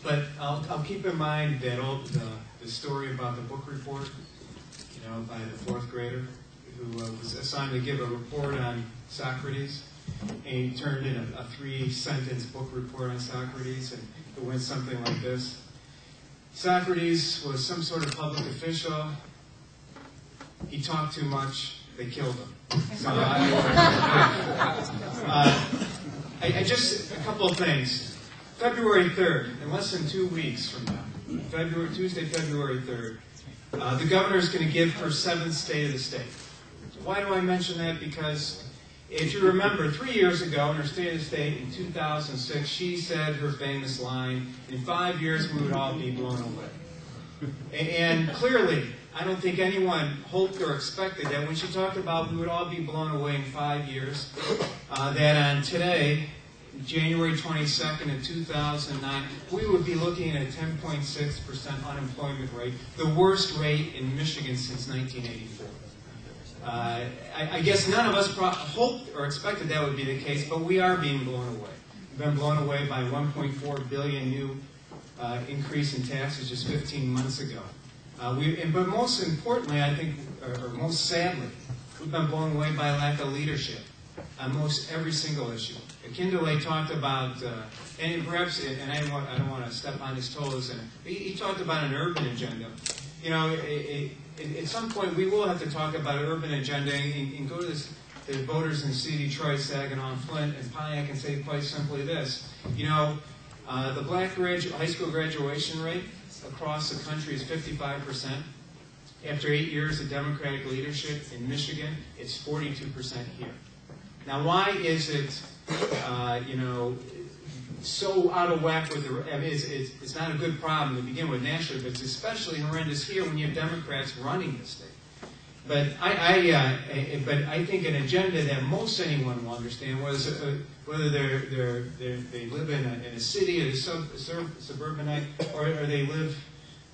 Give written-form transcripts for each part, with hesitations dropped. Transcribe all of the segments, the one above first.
But I'll keep in mind that the story about the book report, by the fourth grader who was assigned to give a report on Socrates, and he turned in a 3-sentence book report on Socrates, and it went something like this. Socrates was some sort of public official. He talked too much. They killed him. So I just, a couple of things. February 3rd, in less than 2 weeks from now, Tuesday, February 3rd, the governor is going to give her 7th State of the State. Why do I mention that? Because if you remember, 3 years ago in her State of the State in 2006, she said her famous line, "In 5 years we would all be blown away." And clearly, I don't think anyone hoped or expected that when she talked about we would all be blown away in 5 years, that on today, January 22nd of 2009, we would be looking at a 10.6% unemployment rate, the worst rate in Michigan since 1984. I guess none of us hoped or expected that would be the case, but we are being blown away. We've been blown away by $1.4 billion new increase in taxes just 15 months ago. But most importantly, I think, or most sadly, we've been blown away by a lack of leadership on most every single issue. Kindle talked about, and perhaps, and I don't want to step on his toes, and he talked about an urban agenda. At some point we will have to talk about an urban agenda and go to the voters in C, Detroit, Saginaw, Flint, and Pontiac and say quite simply this. The black high school graduation rate across the country is 55%. After 8 years of Democratic leadership in Michigan, it's 42% here. Now, why is it, so out of whack with it's not a good problem to begin with nationally, but it's especially horrendous here when you have Democrats running the state. But I think an agenda that most anyone will understand was whether they live in a city, a suburbanite, or they live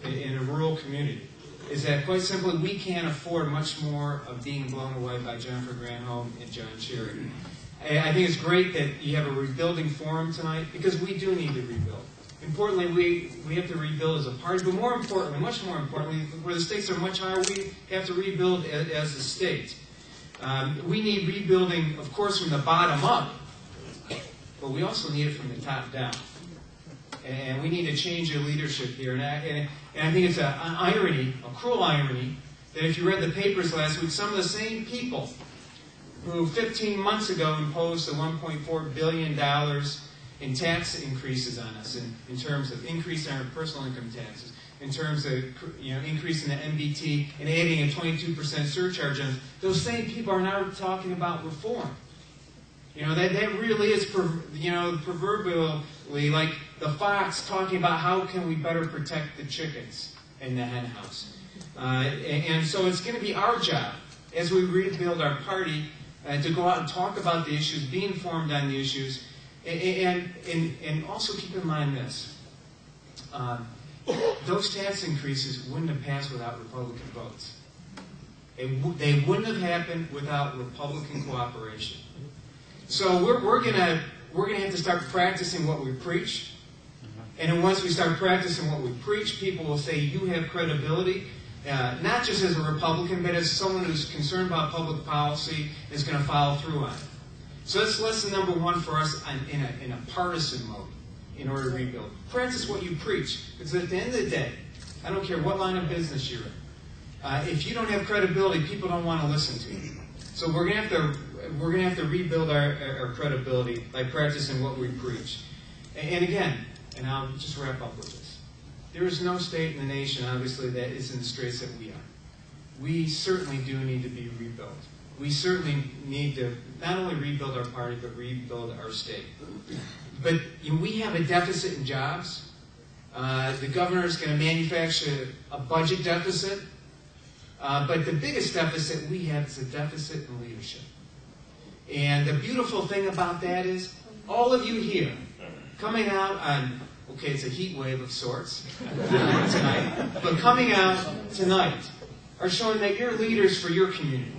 in a rural community, is that quite simply we can't afford much more of being blown away by Jennifer Granholm and John Cherry. I think it's great that you have a rebuilding forum tonight, because we do need to rebuild. Importantly, we have to rebuild as a party, but more importantly, much more importantly, where the stakes are much higher, we have to rebuild as a state. We need rebuilding, of course, from the bottom up, but we also need it from the top down. And we need to change the leadership here. And I think it's an irony, a cruel irony, that if you read the papers last week, some of the same people who 15 months ago imposed the $1.4 billion in tax increases on us in terms of increasing our personal income taxes, in terms of increasing the MBT and adding a 22% surcharge on us, those same people are now talking about reform. That really is, proverbially like the fox talking about how can we better protect the chickens in the hen house. And so it's going to be our job as we rebuild our party to go out and talk about the issues, be informed on the issues, and also keep in mind this. Those tax increases wouldn't have passed without Republican votes. They wouldn't have happened without Republican cooperation. So we're gonna have to start practicing what we preach. And then once we start practicing what we preach, people will say you have credibility, not just as a Republican, but as someone who's concerned about public policy and is going to follow through on it. So that's lesson number one for us in a partisan mode in order to rebuild. Practice what you preach. Because at the end of the day, I don't care what line of business you're in, if you don't have credibility, people don't want to listen to you. So we're going to have to rebuild our credibility by practicing what we preach. And again, and I'll just wrap up with this. There is no state in the nation, obviously, that is in the straits that we are. We certainly do need to be rebuilt. We certainly need to not only rebuild our party, but rebuild our state. But we have a deficit in jobs. The governor is going to manufacture a budget deficit. But the biggest deficit we have is a deficit in leadership. And the beautiful thing about that is all of you here coming out on, okay, it's a heat wave of sorts tonight, but coming out tonight are showing that you're leaders for your community.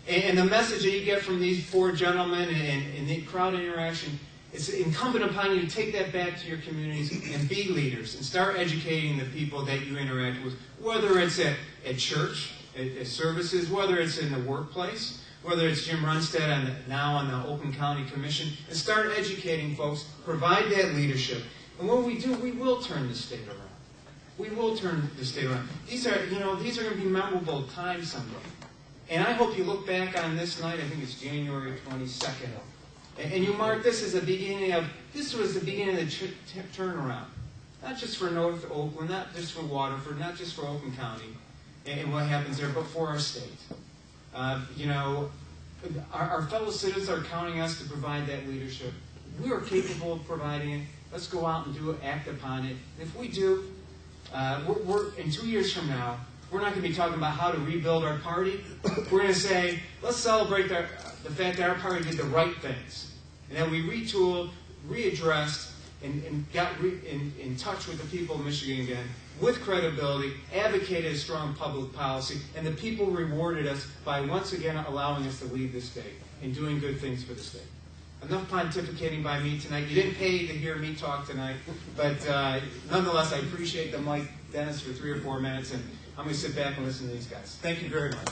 And the message that you get from these four gentlemen and the crowd interaction It's incumbent upon you to take that back to your communities and be leaders and start educating the people that you interact with, whether it's at church, at services, whether it's in the workplace, whether it's Jim Runstead now on the Oakland County Commission, and start educating folks, provide that leadership. And when we do, we will turn the state around. We will turn the state around. These are going to be memorable times someday. And I hope you look back on this night, I think it's January 22nd, and you mark this as the beginning of, this was the beginning of the turnaround. Not just for North Oakland, not just for Waterford, not just for Oakland County, and what happens there, but for our state. Our fellow citizens are counting us to provide that leadership. We are capable of providing it. Let's go out and do it, act upon it. And if we do, in 2 years from now, we're not going to be talking about how to rebuild our party. We're going to say, let's celebrate the fact that our party did the right things. And that we retooled, readdressed, and got in touch with the people of Michigan again, with credibility, advocated a strong public policy, and the people rewarded us by once again allowing us to lead this state and doing good things for the state. Enough pontificating by me tonight. You didn't pay to hear me talk tonight, but nonetheless, I appreciate the mic, Dennis, for 3 or 4 minutes, and I'm going to sit back and listen to these guys. Thank you very much.